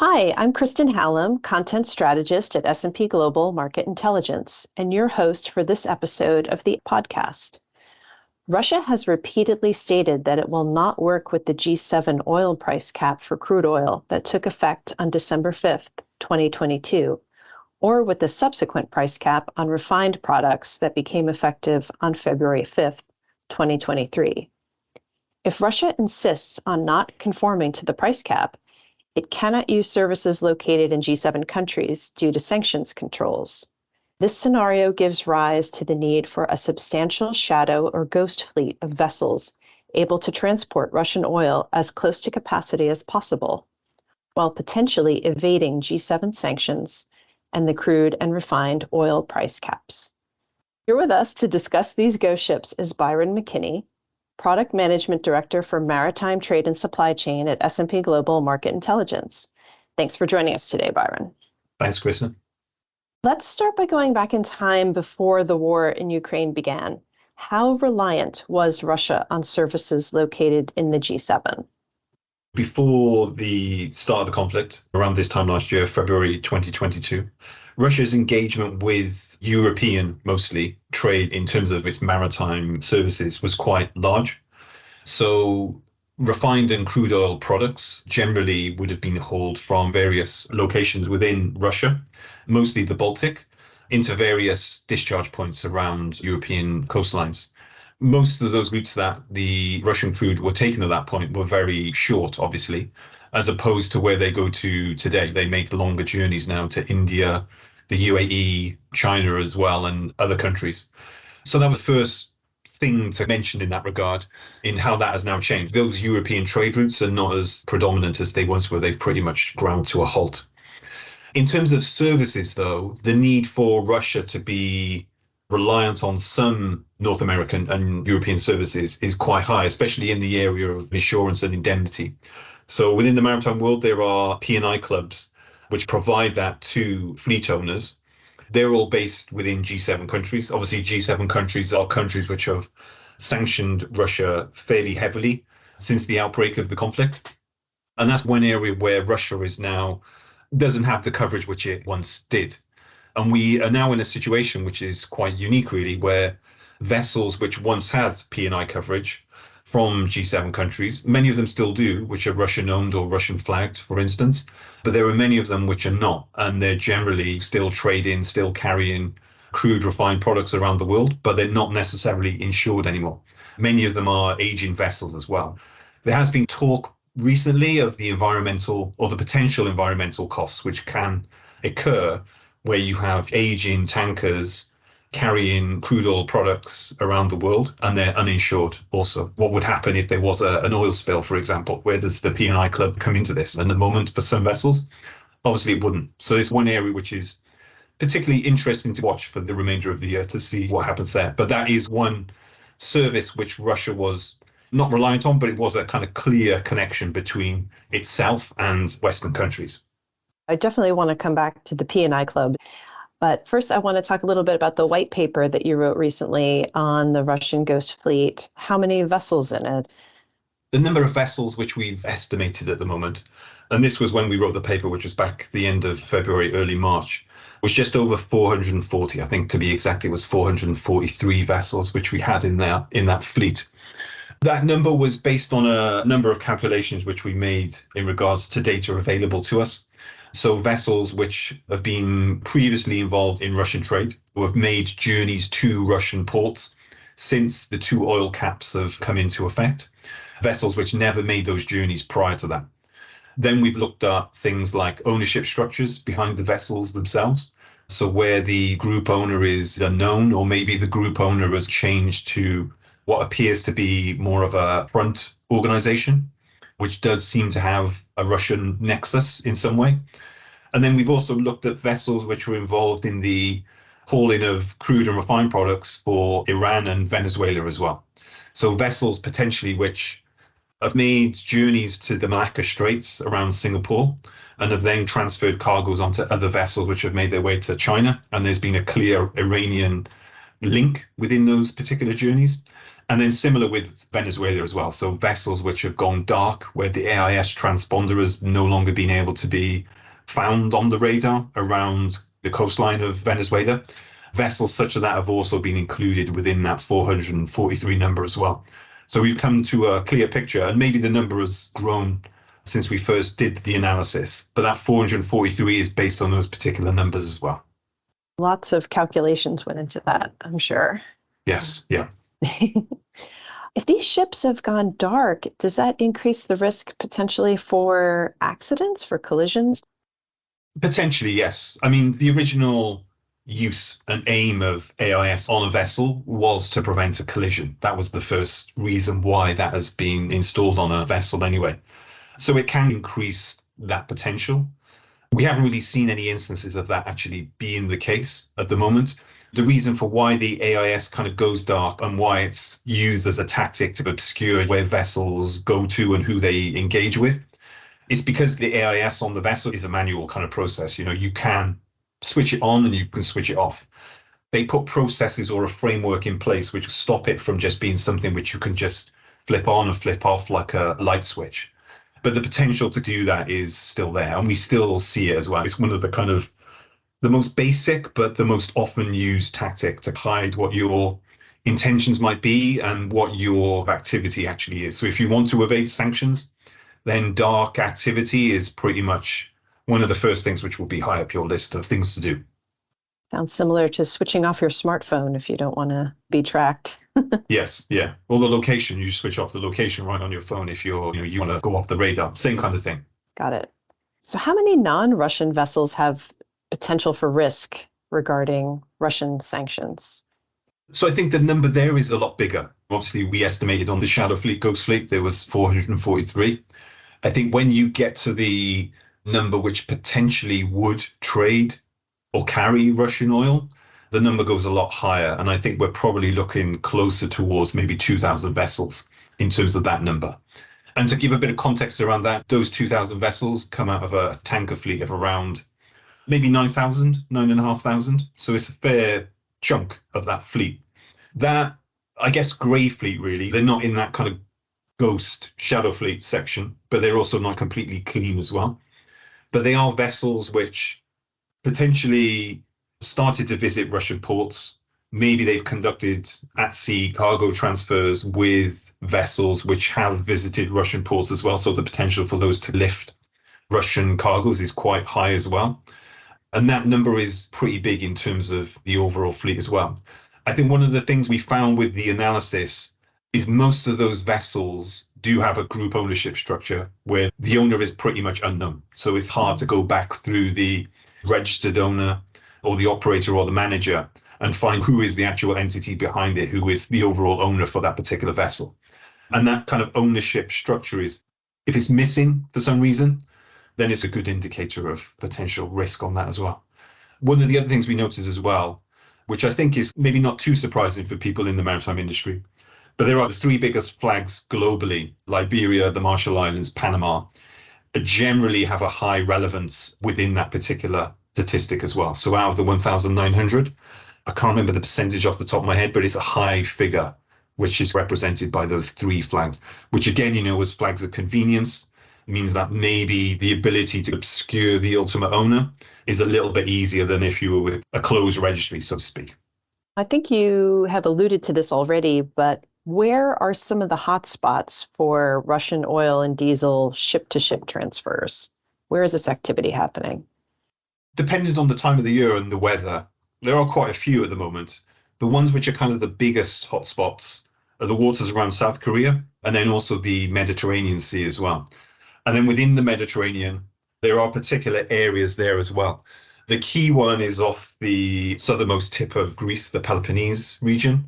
Hi, I'm Kristen Hallam, content strategist at S&P Global Market Intelligence, and your host for this episode of the podcast. Russia has repeatedly stated that it will not work with the G7 oil price cap for crude oil that took effect on December 5th, 2022, or with the subsequent price cap on refined products that became effective on February 5th, 2023. If Russia insists on not conforming to the price cap, it cannot use services located in G7 countries due to sanctions controls. This scenario gives rise to the need for a substantial shadow or ghost fleet of vessels able to transport Russian oil as close to capacity as possible, while potentially evading G7 sanctions and the crude and refined oil price caps. Here with us to discuss these ghost ships is Byron McKinney, Product Management Director for Maritime Trade and Supply Chain at S&P Global Market Intelligence. Thanks for joining us today, Byron. Thanks, Kristen. Let's start by going back in time before the war in Ukraine began. How reliant was Russia on services located in the G7? Before the start of the conflict, around this time last year, February 2022, Russia's engagement with European, mostly, trade in terms of its maritime services was quite large. So refined and crude oil products generally would have been hauled from various locations within Russia, mostly the Baltic, into various discharge points around European coastlines. Most of those routes that the Russian crude were taken at that point were very short, obviously, as opposed to where they go to today. They make longer journeys now to India, the UAE, China as well, and other countries. So that was the first thing to mention in that regard, in how that has now changed. Those European trade routes are not as predominant as they once were. They've pretty much ground to a halt. In terms of services, though, the need for Russia to be reliant on some North American and European services is quite high, especially in the area of insurance and indemnity. So within the maritime world, there are P&I clubs which provide that to fleet owners. They're all based within G7 countries. Obviously, G7 countries are countries which have sanctioned Russia fairly heavily since the outbreak of the conflict. And that's one area where Russia is now doesn't have the coverage which it once did. And we are now in a situation which is quite unique, really, where vessels which once had P&I coverage from G7 countries, many of them still do, which are Russian-owned or Russian-flagged, for instance, but there are many of them which are not, and they're generally still trading, still carrying crude refined products around the world, but they're not necessarily insured anymore. Many of them are aging vessels as well. There has been talk recently of the environmental or the potential environmental costs which can occur where you have aging tankers carrying crude oil products around the world and they're uninsured also. What would happen if there was an oil spill, for example? Where does the P&I club come into this? And at the moment, for some vessels, obviously it wouldn't. So it's one area which is particularly interesting to watch for the remainder of the year to see what happens there. But that is one service which Russia was not reliant on, but it was a kind of clear connection between itself and Western countries. I definitely want to come back to the P&I Club. But first, I want to talk a little bit about the white paper that you wrote recently on the Russian ghost fleet. How many vessels in it? The number of vessels which we've estimated at the moment, and this was when we wrote the paper, which was back the end of February, early March, was just over 440. I think to be exact, it was 443 vessels which we had in that fleet. That number was based on a number of calculations which we made in regards to data available to us. So vessels which have been previously involved in Russian trade, who have made journeys to Russian ports since the two oil caps have come into effect, vessels which never made those journeys prior to that. Then we've looked at things like ownership structures behind the vessels themselves. So where the group owner is unknown, or maybe the group owner has changed to what appears to be more of a front organization, which does seem to have a Russian nexus in some way. And then we've also looked at vessels which were involved in the hauling of crude and refined products for Iran and Venezuela as well. So vessels potentially which have made journeys to the Malacca Straits around Singapore and have then transferred cargoes onto other vessels which have made their way to China. And there's been a clear Iranian link within those particular journeys. And then similar with Venezuela as well. So vessels which have gone dark, where the AIS transponder has no longer been able to be found on the radar around the coastline of Venezuela. Vessels such as that have also been included within that 443 number as well. So we've come to a clear picture, and maybe the number has grown since we first did the analysis, but that 443 is based on those particular numbers as well. Lots of calculations went into that, I'm sure. Yes, yeah. If these ships have gone dark, does that increase the risk potentially for accidents, for collisions? Potentially, yes. I mean, the original use and aim of AIS on a vessel was to prevent a collision. That was the first reason why that has been installed on a vessel anyway. So it can increase that potential. We haven't really seen any instances of that actually being the case at the moment. The reason for why the AIS kind of goes dark and why it's used as a tactic to obscure where vessels go to and who they engage with is because the AIS on the vessel is a manual kind of process. You know, you can switch it on and you can switch it off. They put processes or a framework in place which stop it from just being something which you can just flip on and flip off like a light switch. But the potential to do that is still there, and we still see it as well. It's one of the kind of the most basic but the most often used tactic to hide what your intentions might be and what your activity actually is. So if you want to evade sanctions, then dark activity is pretty much one of the first things which will be high up your list of things to do. Sounds similar to switching off your smartphone if you don't want to be tracked. Yes, yeah. Or the location, you switch off the location right on your phone if you want to go off the radar. Same kind of thing. Got it. So how many non-Russian vessels have potential for risk regarding Russian sanctions? So I think the number there is a lot bigger. Obviously, we estimated on the Shadow Fleet, Ghost Fleet, there was 443. I think when you get to the number which potentially would trade or carry Russian oil, the number goes a lot higher. And I think we're probably looking closer towards maybe 2,000 vessels in terms of that number. And to give a bit of context around that, those 2,000 vessels come out of a tanker fleet of around maybe 9,000, 9,500. So it's a fair chunk of that fleet. That, I guess, grey fleet, really, they're not in that kind of ghost shadow fleet section, but they're also not completely clean as well. But they are vessels which potentially started to visit Russian ports. Maybe they've conducted at sea cargo transfers with vessels which have visited Russian ports as well. So the potential for those to lift Russian cargoes is quite high as well. And that number is pretty big in terms of the overall fleet as well. I think one of the things we found with the analysis is most of those vessels do have a group ownership structure where the owner is pretty much unknown. So it's hard to go back through the registered owner or the operator or the manager and find who is the actual entity behind it, who is the overall owner for that particular vessel. And that kind of ownership structure is, if it's missing for some reason, then it's a good indicator of potential risk on that as well. One of the other things we noticed as well, which I think is maybe not too surprising for people in the maritime industry, but there are the three biggest flags globally: Liberia, the Marshall Islands, Panama, generally have a high relevance within that particular statistic as well. So out of the 1,900, I can't remember the percentage off the top of my head, but it's a high figure, which is represented by those three flags, which again, as flags of convenience, means that maybe the ability to obscure the ultimate owner is a little bit easier than if you were with a closed registry, so to speak. I think you have alluded to this already, but where are some of the hot spots for Russian oil and diesel ship-to-ship transfers? Where is this activity happening? Depending on the time of the year and the weather, there are quite a few at the moment. The ones which are kind of the biggest hotspots are the waters around South Korea, and then also the Mediterranean Sea as well. And then within the Mediterranean, there are particular areas there as well. The key one is off the southernmost tip of Greece, the Peloponnese region,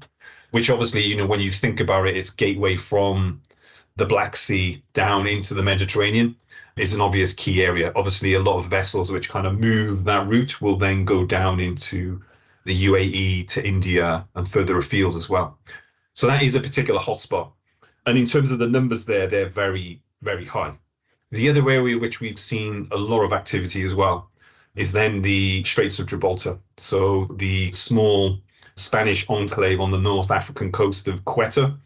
which obviously, when you think about it, it's gateway from the Black Sea down into the Mediterranean. Is an obvious key area. Obviously, a lot of vessels which kind of move that route will then go down into the UAE to India and further afield as well. So that is a particular hotspot. And in terms of the numbers there, they're very, very high. The other area which we've seen a lot of activity as well is then the Straits of Gibraltar. So the small Spanish enclave on the North African coast of Quetta,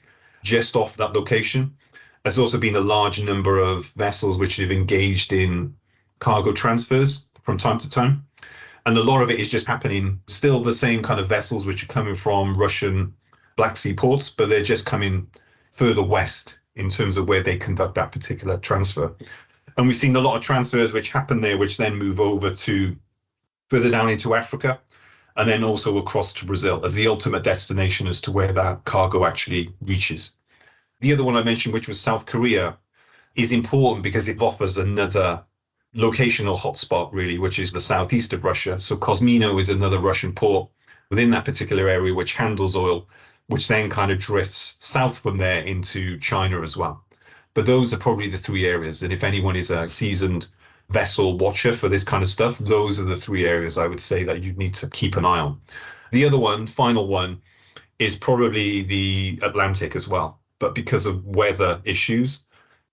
just off that location. There's also been a large number of vessels which have engaged in cargo transfers from time to time. And a lot of it is just happening, still the same kind of vessels which are coming from Russian Black Sea ports, but they're just coming further west in terms of where they conduct that particular transfer. And we've seen a lot of transfers which happen there, which then move over to further down into Africa, and then also across to Brazil as the ultimate destination as to where that cargo actually reaches. The other one I mentioned, which was South Korea, is important because it offers another locational hotspot, really, which is the southeast of Russia. So Kosmino is another Russian port within that particular area which handles oil, which then kind of drifts south from there into China as well. But those are probably the three areas. And if anyone is a seasoned vessel watcher for this kind of stuff, those are the three areas I would say that you'd need to keep an eye on. The other one, final one, is probably the Atlantic as well. But because of weather issues,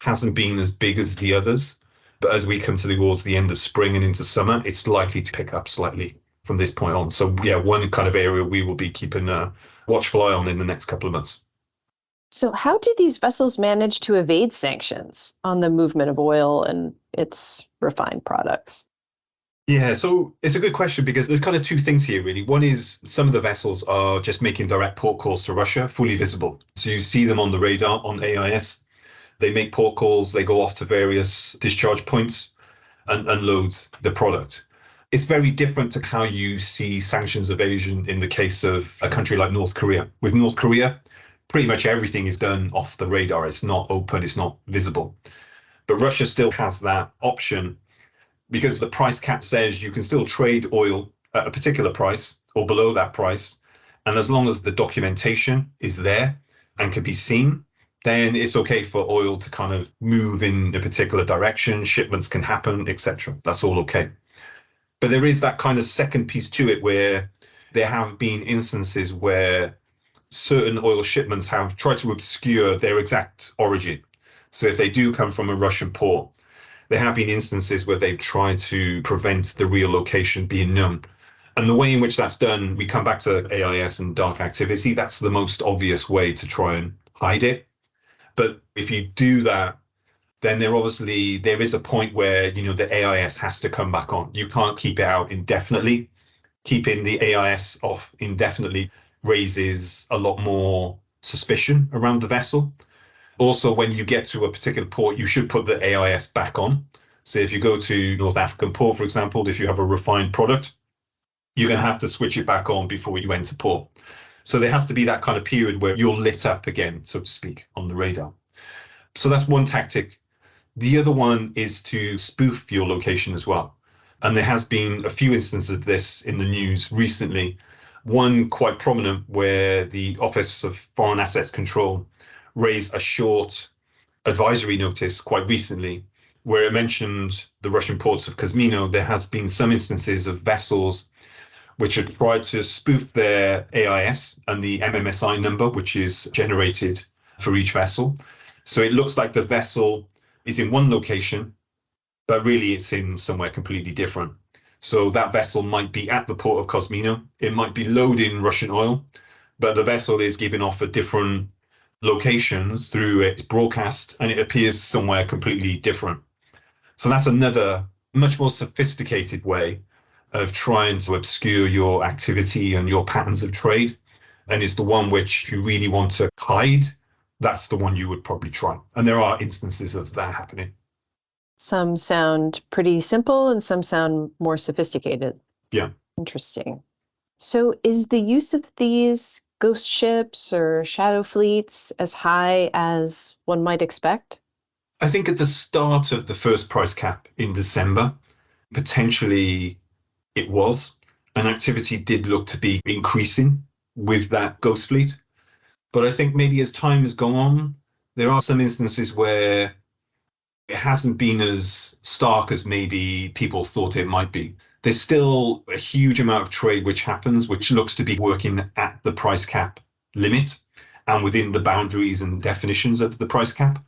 hasn't been as big as the others. But as we come towards the end of spring and into summer, it's likely to pick up slightly from this point on. So yeah, one kind of area we will be keeping a watchful eye on in the next couple of months. So how do these vessels manage to evade sanctions on the movement of oil and its refined products? Yeah, so it's a good question because there's kind of two things here, really. One is some of the vessels are just making direct port calls to Russia, fully visible. So you see them on the radar on AIS. They make port calls, they go off to various discharge points and unload the product. It's very different to how you see sanctions evasion in the case of a country like North Korea. With North Korea, pretty much everything is done off the radar. It's not open, it's not visible. But Russia still has that option because the price cap says you can still trade oil at a particular price or below that price. And as long as the documentation is there and can be seen, then it's okay for oil to kind of move in a particular direction, shipments can happen, etc. That's all okay. But there is that kind of second piece to it where there have been instances where certain oil shipments have tried to obscure their exact origin. So if they do come from a Russian port, there have been instances where they've tried to prevent the real location being known. And the way in which that's done, we come back to AIS and dark activity. That's the most obvious way to try and hide it. But if you do that, then there is a point where, the AIS has to come back on. You can't keep it out indefinitely. Keeping the AIS off indefinitely raises a lot more suspicion around the vessel. Also, when you get to a particular port, you should put the AIS back on. So if you go to North African port, for example, if you have a refined product, you're going to have to switch it back on before you enter port. So there has to be that kind of period where you're lit up again, so to speak, on the radar. So that's one tactic. The other one is to spoof your location as well. And there has been a few instances of this in the news recently. One quite prominent where the Office of Foreign Assets Control raised a short advisory notice quite recently where it mentioned the Russian ports of Kosmino. There has been some instances of vessels which had tried to spoof their AIS and the MMSI number, which is generated for each vessel. So it looks like the vessel is in one location, but really it's in somewhere completely different. So that vessel might be at the port of Kosmino. It might be loading Russian oil, but the vessel is giving off a different locations through its broadcast, and it appears somewhere completely different. So that's another much more sophisticated way of trying to obscure your activity and your patterns of trade, and is the one which, if you really want to hide, that's the one you would probably try. And there are instances of that happening. Some sound pretty simple and some sound more sophisticated. Yeah. Interesting. So is the use of these ghost ships or shadow fleets as high as one might expect? I think at the start of the first price cap in December, potentially it was, and activity did look to be increasing with that ghost fleet. But I think maybe as time has gone on, there are some instances where it hasn't been as stark as maybe people thought it might be. There's still a huge amount of trade which happens, which looks to be working at the price cap limit and within the boundaries and definitions of the price cap.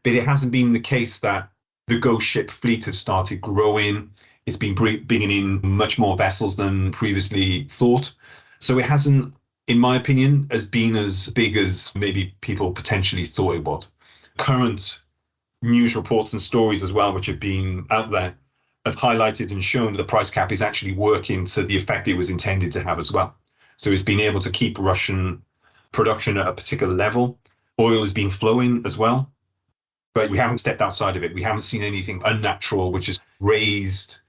But it hasn't been the case that the ghost ship fleet has started growing. It's been bringing in much more vessels than previously thought. So it hasn't in my opinion, has been as big as maybe people potentially thought it was. Current news reports and stories as well, which have been out there, have highlighted and shown that the price cap is actually working to the effect it was intended to have as well. So it's been able to keep Russian production at a particular level. Oil has been flowing as well, but we haven't stepped outside of it. We haven't seen anything unnatural which has raised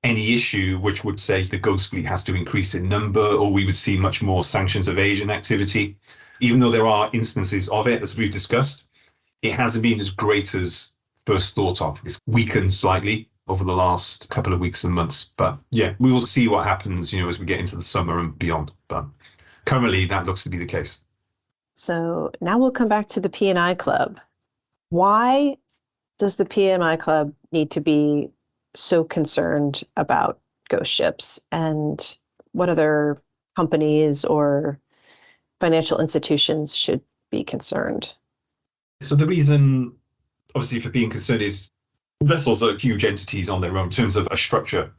any issue which would say the ghost fleet has to increase in number, or we would see much more sanctions evasion activity. Even though there are instances of it, as we've discussed, it hasn't been as great as first thought of. It's weakened slightly over the last couple of weeks and months. But yeah, we will see what happens, as we get into the summer and beyond. But currently, that looks to be the case. So now we'll come back to the P&I Club. Why does the P&I Club need to be so concerned about ghost ships? And what other companies or financial institutions should be concerned? So the reason, obviously, for being concerned is vessels are huge entities on their own in terms of a structure.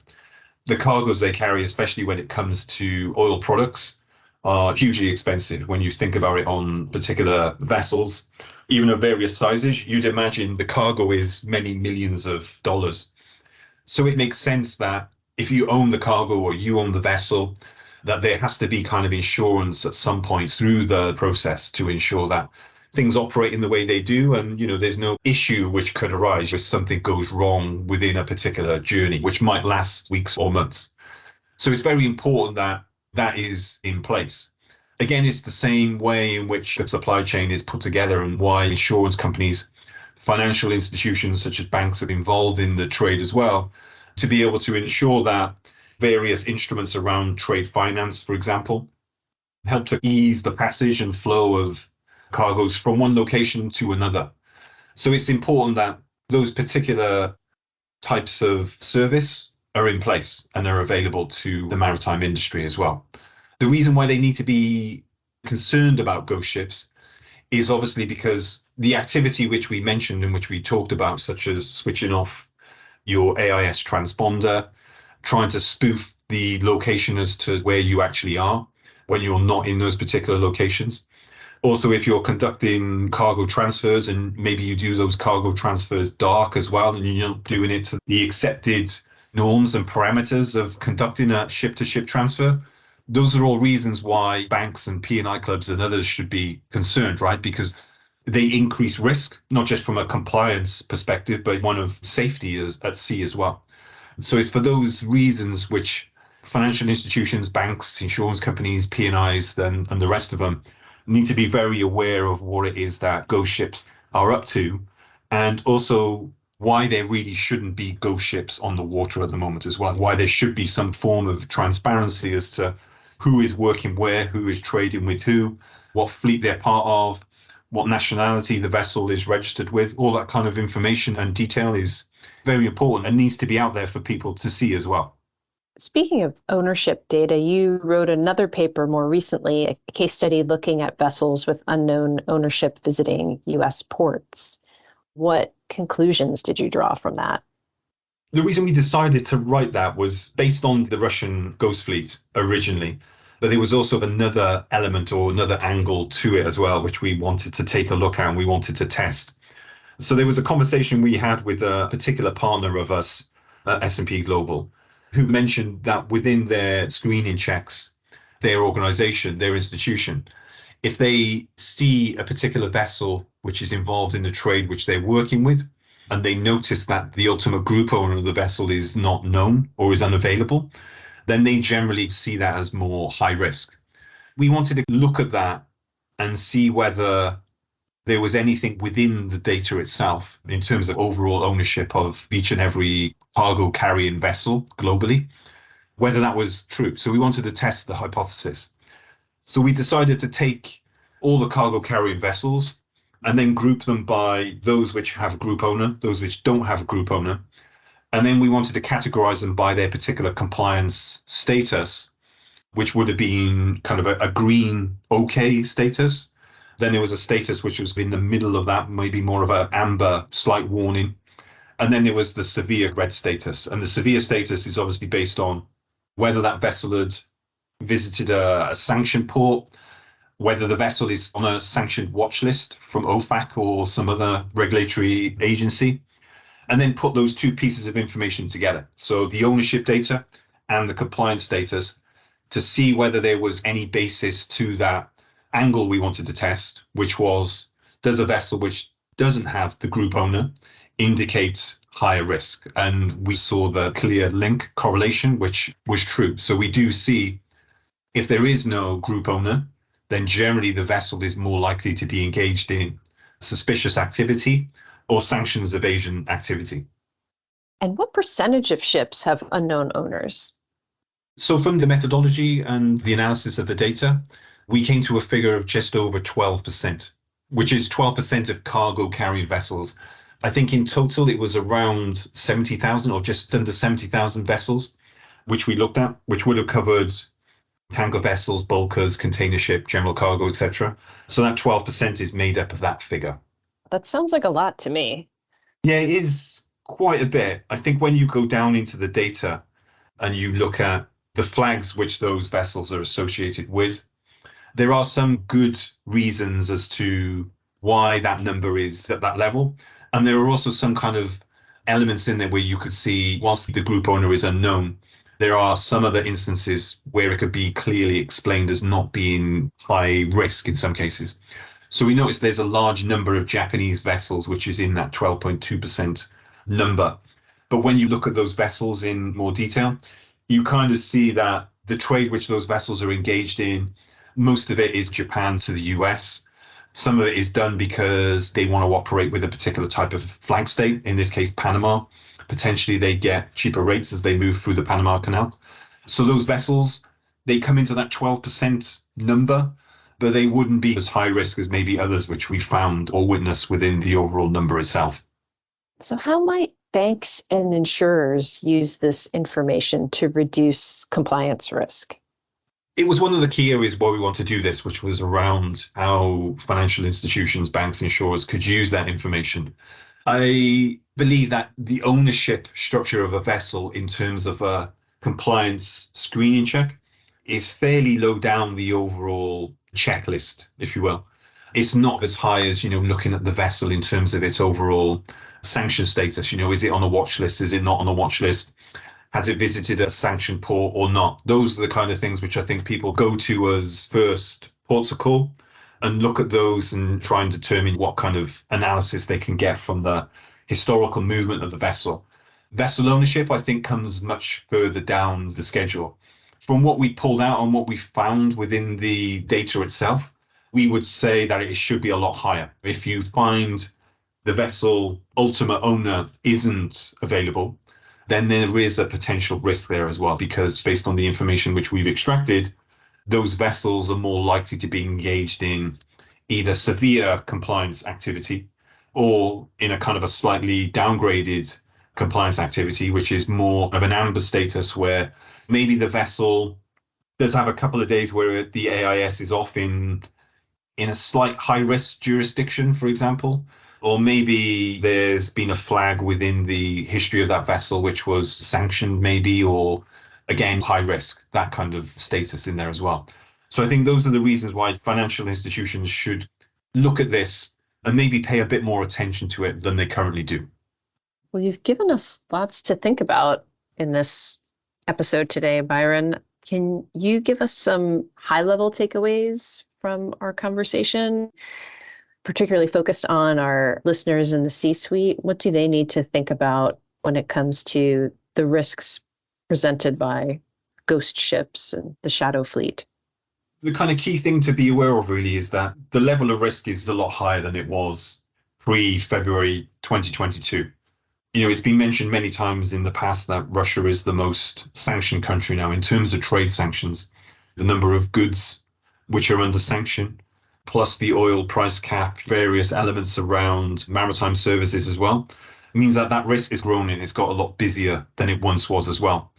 The cargoes they carry, especially when it comes to oil products, are hugely expensive. When you think about it on particular vessels, even of various sizes, you'd imagine the cargo is many millions of dollars. So it makes sense that if you own the cargo or you own the vessel, that there has to be kind of insurance at some point through the process to ensure that things operate in the way they do, and there's no issue which could arise if something goes wrong within a particular journey, which might last weeks or months. So it's very important that that is in place. Again, it's the same way in which the supply chain is put together and why insurance companies, financial institutions such as banks are involved in the trade as well, to be able to ensure that various instruments around trade finance, for example, help to ease the passage and flow of cargoes from one location to another. So it's important that those particular types of service are in place and are available to the maritime industry as well. The reason why they need to be concerned about ghost ships is obviously because the activity which we mentioned and which we talked about, such as switching off your AIS transponder, trying to spoof the location as to where you actually are when you're not in those particular locations. Also, if you're conducting cargo transfers and maybe you do those cargo transfers dark as well, and you're not doing it to the accepted norms and parameters of conducting a ship-to-ship transfer, those are all reasons why banks and P&I clubs and others should be concerned, right? Because they increase risk, not just from a compliance perspective, but one of safety at sea as well. So it's for those reasons which financial institutions, banks, insurance companies, P&Is, and the rest of them need to be very aware of what it is that ghost ships are up to, and also why there really shouldn't be ghost ships on the water at the moment as well, why there should be some form of transparency as to who is working where, who is trading with who, what fleet they're part of, what nationality the vessel is registered with. All that kind of information and detail is very important and needs to be out there for people to see as well. Speaking of ownership data, you wrote another paper more recently, a case study looking at vessels with unknown ownership visiting U.S. ports. What conclusions did you draw from that? The reason we decided to write that was based on the Russian ghost fleet originally, but there was also another element or another angle to it as well, which we wanted to take a look at and we wanted to test. So there was a conversation we had with a particular partner of us at S&P Global, who mentioned that within their screening checks, their organization, their institution, if they see a particular vessel which is involved in the trade which they're working with, and they notice that the ultimate group owner of the vessel is not known or is unavailable, then they generally see that as more high risk. We wanted to look at that and see whether there was anything within the data itself in terms of overall ownership of each and every cargo carrying vessel globally, whether that was true. So we wanted to test the hypothesis. So we decided to take all the cargo carrying vessels and then group them by those which have a group owner, those which don't have a group owner. And then we wanted to categorize them by their particular compliance status, which would have been kind of a green okay status. Then there was a status which was in the middle of that, maybe more of an amber slight warning. And then there was the severe red status. And the severe status is obviously based on whether that vessel had visited a sanctioned port, whether the vessel is on a sanctioned watch list from OFAC or some other regulatory agency, and then put those two pieces of information together. So the ownership data and the compliance status, to see whether there was any basis to that angle we wanted to test, which was, does a vessel which doesn't have the group owner indicate higher risk? And we saw the clear link correlation, which was true. So we do see, if there is no group owner, then generally the vessel is more likely to be engaged in suspicious activity or sanctions evasion activity. And what percentage of ships have unknown owners? So from the methodology and the analysis of the data, we came to a figure of just over 12%, which is 12% of cargo carrying vessels. I think in total it was around 70,000 or just under 70,000 vessels, which we looked at, which would have covered tanker vessels, bulkers, container ship, general cargo, etc. So that 12% is made up of that figure. That sounds like a lot to me. Yeah, it is quite a bit. I think when you go down into the data and you look at the flags which those vessels are associated with, there are some good reasons as to why that number is at that level. And there are also some kind of elements in there where you could see, whilst the group owner is unknown, there are some other instances where it could be clearly explained as not being high risk in some cases. So we notice there's a large number of Japanese vessels, which is in that 12.2% number. But when you look at those vessels in more detail, you kind of see that the trade which those vessels are engaged in, most of it is Japan to the US. Some of it is done because they want to operate with a particular type of flag state, in this case, Panama. Potentially they get cheaper rates as they move through the Panama Canal. So those vessels, they come into that 12% number, but they wouldn't be as high risk as maybe others which we found or witnessed within the overall number itself. So how might banks and insurers use this information to reduce compliance risk? It was one of the key areas where we want to do this, which was around how financial institutions, banks, insurers could use that information. I believe that the ownership structure of a vessel in terms of a compliance screening check is fairly low down the overall checklist, if you will. It's not as high as, looking at the vessel in terms of its overall sanction status. Is it on a watch list? Is it not on a watch list? Has it visited a sanctioned port or not? Those are the kind of things which I think people go to as first ports of call and look at those and try and determine what kind of analysis they can get from the historical movement of the vessel. Vessel ownership, I think, comes much further down the schedule. From what we pulled out and what we found within the data itself, we would say that it should be a lot higher. If you find the vessel ultimate owner isn't available, then there is a potential risk there as well, because based on the information which we've extracted, those vessels are more likely to be engaged in either severe compliance activity or in a kind of a slightly downgraded compliance activity, which is more of an amber status, where maybe the vessel does have a couple of days where the AIS is off in a slight high risk jurisdiction, for example. Or maybe there's been a flag within the history of that vessel which was sanctioned maybe, or again, high risk, that kind of status in there as well. So I think those are the reasons why financial institutions should look at this and maybe pay a bit more attention to it than they currently do. Well, you've given us lots to think about in this episode today, Byron. Can you give us some high-level takeaways from our conversation? Particularly focused on our listeners in the C-suite, what do they need to think about when it comes to the risks presented by ghost ships and the shadow fleet? The kind of key thing to be aware of really is that the level of risk is a lot higher than it was pre-February 2022. It's been mentioned many times in the past that Russia is the most sanctioned country now in terms of trade sanctions. The number of goods which are under sanction, plus the oil price cap, various elements around maritime services as well, means that that risk is grown and it's got a lot busier than it once was as well.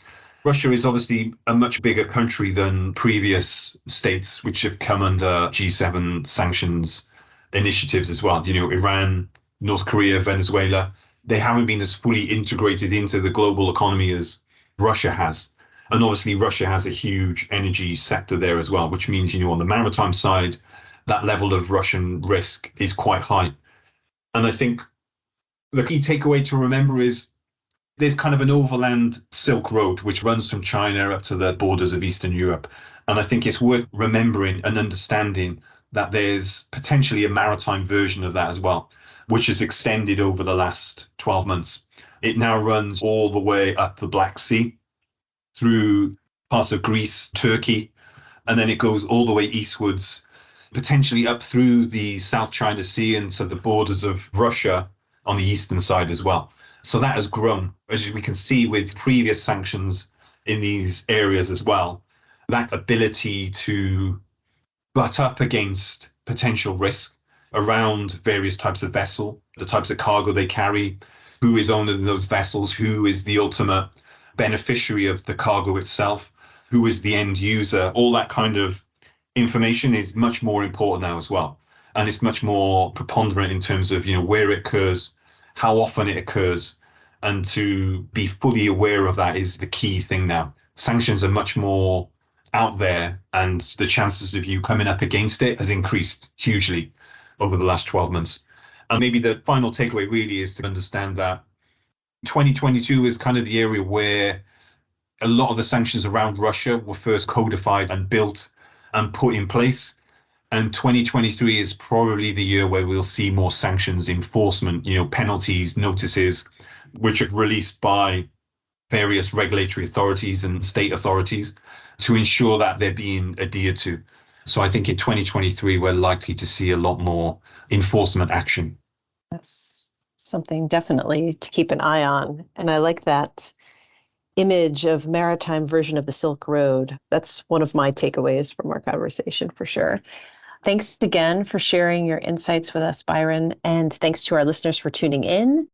Russia is obviously a much bigger country than previous states which have come under G7 sanctions initiatives as well. Iran, North Korea, Venezuela, they haven't been as fully integrated into the global economy as Russia has. And obviously Russia has a huge energy sector there as well, which means, on the maritime side, that level of Russian risk is quite high. And I think the key takeaway to remember is there's kind of an overland Silk Road which runs from China up to the borders of Eastern Europe. And I think it's worth remembering and understanding that there's potentially a maritime version of that as well, which has extended over the last 12 months. It now runs all the way up the Black Sea through parts of Greece, Turkey, and then it goes all the way eastwards, potentially up through the South China Sea and to the borders of Russia on the eastern side as well. So that has grown, as we can see with previous sanctions in these areas as well. That ability to butt up against potential risk around various types of vessel, the types of cargo they carry, who is owning those vessels, who is the ultimate beneficiary of the cargo itself, who is the end user, all that kind of information is much more important now as well. And it's much more preponderant in terms of, where it occurs, how often it occurs, and to be fully aware of that is the key thing now. Sanctions are much more out there, and the chances of you coming up against it has increased hugely over the last 12 months. And maybe the final takeaway really is to understand that 2022 is kind of the area where a lot of the sanctions around Russia were first codified and built and put in place. And 2023 is probably the year where we'll see more sanctions enforcement, penalties, notices, which are released by various regulatory authorities and state authorities to ensure that they're being adhered to. So I think in 2023, we're likely to see a lot more enforcement action. That's something definitely to keep an eye on. And I like that image of maritime version of the Silk Road. That's one of my takeaways from our conversation for sure. Thanks again for sharing your insights with us, Byron. And thanks to our listeners for tuning in.